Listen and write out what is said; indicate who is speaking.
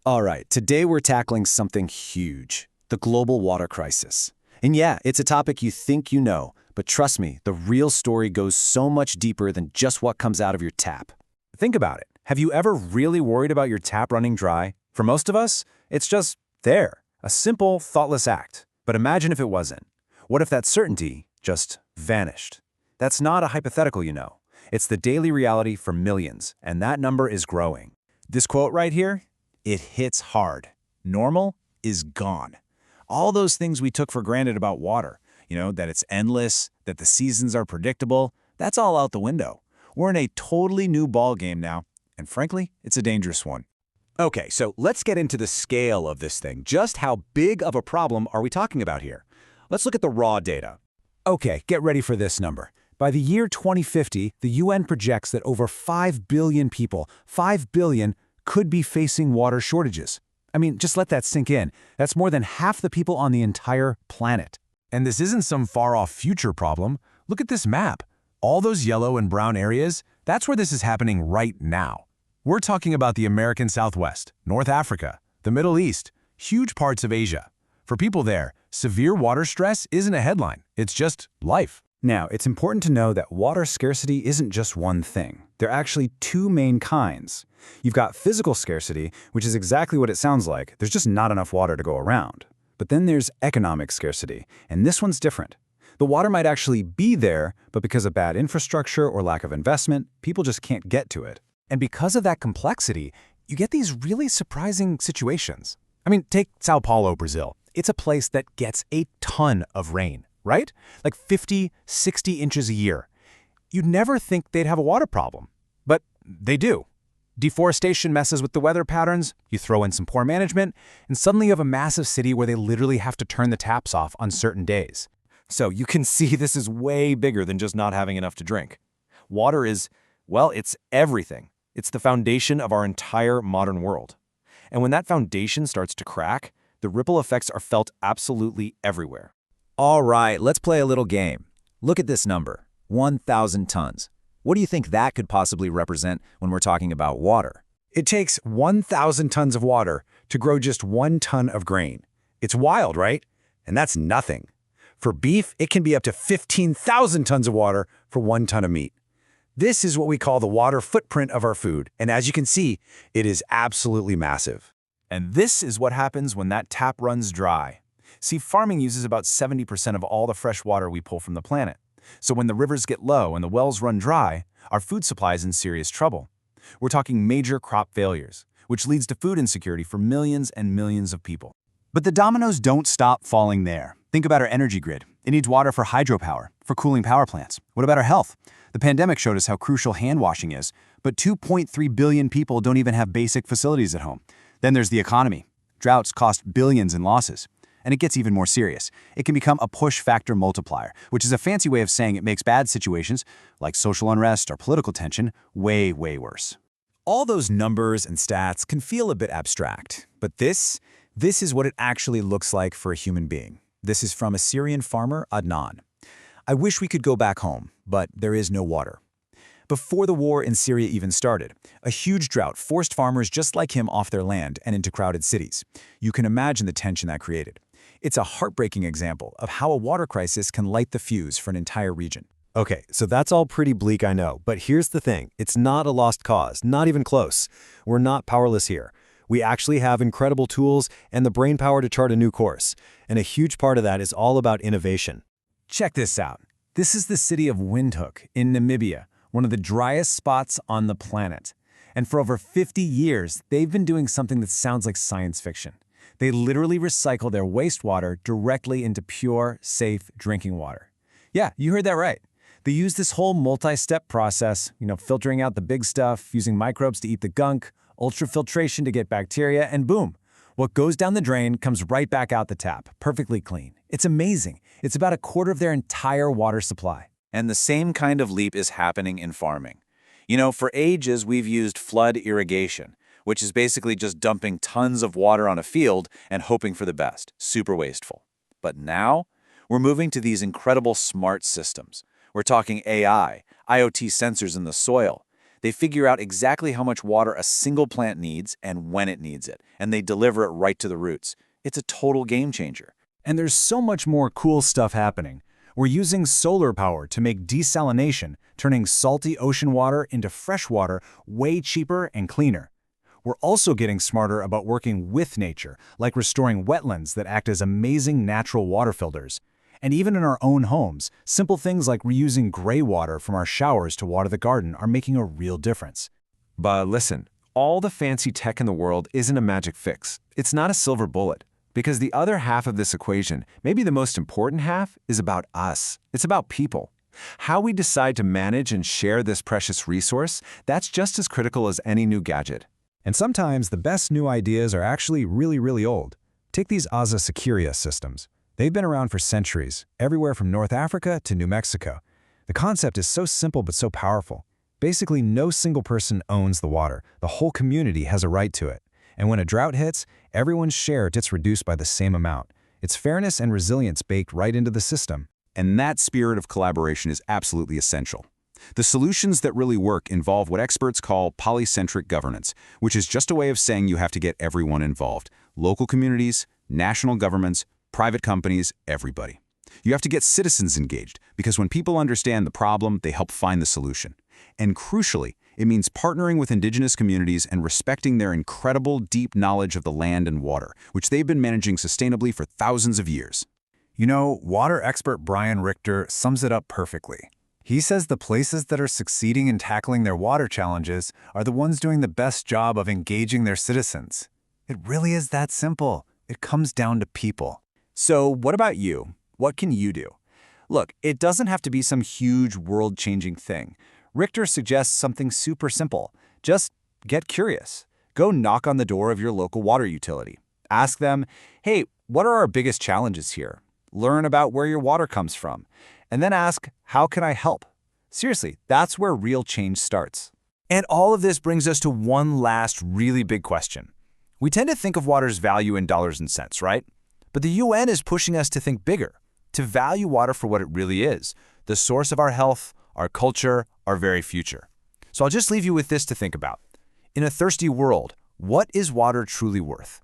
Speaker 1: All right, today we're tackling something huge, the global water crisis. And yeah, it's a topic you think you know, but trust me, the real story goes so much deeper than just what comes out of your tap.
Speaker 2: Think about it. Have you ever really worried about your tap running dry? For most of us, it's just there, a simple, thoughtless act. But imagine if it wasn't. What if that certainty just vanished? That's not a hypothetical, you know. It's the daily reality for millions, and that number is growing. This quote right here, it hits hard. Normal is gone. All those things we took for granted about water, that it's endless, that the seasons are predictable, that's all out the window. We're in a totally new ballgame now, and frankly, it's a dangerous one.
Speaker 3: Okay, so let's get into the scale of this thing. Just how big of a problem are we talking about here? Let's look at the raw data.
Speaker 2: Okay, get ready for this number. By the year 2050, the UN projects that over 5 billion people, 5 billion, could be facing water shortages. I mean, just let that sink in. That's more than half the people on the entire planet. And this isn't some far-off future problem. Look at this map. All those yellow and brown areas, that's where this is happening right now. We're talking about the American Southwest, North Africa, the Middle East, huge parts of Asia. For people there, severe water stress isn't a headline. It's just life.
Speaker 4: Now, it's important to know that water scarcity isn't just one thing. There are actually two main kinds. You've got physical scarcity, which is exactly what it sounds like. There's just not enough water to go around. But then there's economic scarcity, and this one's different. The water might actually be there, but because of bad infrastructure or lack of investment, people just can't get to it.
Speaker 2: And because of that complexity, you get these really surprising situations. I mean, take Sao Paulo, Brazil. It's a place that gets a ton of rain, right? Like 50, 60 inches a year. You'd never think they'd have a water problem, but they do. Deforestation messes with the weather patterns, you throw in some poor management, and suddenly you have a massive city where they literally have to turn the taps off on certain days.
Speaker 5: So you can see this is way bigger than just not having enough to drink. Water is, well, it's everything. It's the foundation of our entire modern world. And when that foundation starts to crack, the ripple effects are felt absolutely everywhere.
Speaker 3: All right, let's play a little game. Look at this number, 1,000 tons. What do you think that could possibly represent when we're talking about water?
Speaker 4: It takes 1,000 tons of water to grow just 1 ton of grain. It's wild, right? And that's nothing. For beef, it can be up to 15,000 tons of water for 1 ton of meat. This is what we call the water footprint of our food, and as you can see, it is absolutely massive.
Speaker 2: And this is what happens when that tap runs dry. See, farming uses about 70% of all the fresh water we pull from the planet. So when the rivers get low and the wells run dry, our food supply is in serious trouble. We're talking major crop failures, which leads to food insecurity for millions and millions of people.
Speaker 6: But the dominoes don't stop falling there. Think about our energy grid. It needs water for hydropower, for cooling power plants. What about our health? The pandemic showed us how crucial hand washing is, but 2.3 billion people don't even have basic facilities at home. Then there's the economy. Droughts cost billions in losses. And it gets even more serious. It can become a push factor multiplier, which is a fancy way of saying it makes bad situations, like social unrest or political tension, way, way worse.
Speaker 3: All those numbers and stats can feel a bit abstract, but this is what it actually looks like for a human being. This is from a Syrian farmer, Adnan. I wish we could go back home, but there is no water. Before the war in Syria even started, a huge drought forced farmers just like him off their land and into crowded cities. You can imagine the tension that created. It's a heartbreaking example of how a water crisis can light the fuse for an entire region.
Speaker 7: Okay, so that's all pretty bleak, I know, but here's the thing. It's not a lost cause, not even close. We're not powerless here. We actually have incredible tools and the brainpower to chart a new course, and a huge part of that is all about innovation.
Speaker 2: Check this out. This is the city of Windhoek in Namibia, one of the driest spots on the planet. And for over 50 years, they've been doing something that sounds like science fiction. They literally recycle their wastewater directly into pure, safe drinking water. Yeah, you heard that right. They use this whole multi-step process, filtering out the big stuff, using microbes to eat the gunk, ultrafiltration to get bacteria, and boom. What goes down the drain comes right back out the tap, perfectly clean. It's amazing. It's about a quarter of their entire water supply.
Speaker 5: And the same kind of leap is happening in farming. For ages we've used flood irrigation, which is basically just dumping tons of water on a field and hoping for the best. Super wasteful. But now, we're moving to these incredible smart systems. We're talking AI, IoT sensors in the soil.
Speaker 2: They figure out exactly how much water a single plant needs and when it needs it, and they deliver it right to the roots. It's a total game changer.
Speaker 4: And there's so much more cool stuff happening. We're using solar power to make desalination, turning salty ocean water into fresh water way cheaper and cleaner. We're also getting smarter about working with nature, like restoring wetlands that act as amazing natural water filters. And even in our own homes, simple things like reusing gray water from our showers to water the garden are making a real difference.
Speaker 5: But listen, all the fancy tech in the world isn't a magic fix. It's not a silver bullet. Because the other half of this equation, maybe the most important half, is about us. It's about people. How we decide to manage and share this precious resource, that's just as critical as any new gadget.
Speaker 4: And sometimes the best new ideas are actually really old. Take these Asa Securia systems. They've been around for centuries, everywhere from North Africa to New Mexico. The concept is so simple but so powerful. Basically, no single person owns the water. The whole community has a right to it. And when a drought hits, everyone's share gets reduced by the same amount. It's fairness and resilience baked right into the system.
Speaker 6: And that spirit of collaboration is absolutely essential. The solutions that really work involve what experts call polycentric governance, which is just a way of saying you have to get everyone involved. Local communities, national governments, private companies, everybody. You have to get citizens engaged, because when people understand the problem, they help find the solution. And crucially, it means partnering with indigenous communities and respecting their incredible, deep knowledge of the land and water, which they've been managing sustainably for thousands of years.
Speaker 4: You know, water expert Brian Richter sums it up perfectly. He says the places that are succeeding in tackling their water challenges are the ones doing the best job of engaging their citizens. It really is that simple. It comes down to people.
Speaker 2: So what about you? What can you do? Look, it doesn't have to be some huge world-changing thing. Richter suggests something super simple. Just get curious. Go knock on the door of your local water utility. Ask them, hey, what are our biggest challenges here? Learn about where your water comes from. And then ask, how can I help? Seriously, that's where real change starts. And all of this brings us to one last really big question. We tend to think of water's value in dollars and cents, right? But the UN is pushing us to think bigger, to value water for what it really is, the source of our health, our culture, our very future. So I'll just leave you with this to think about. In a thirsty world, what is water truly worth?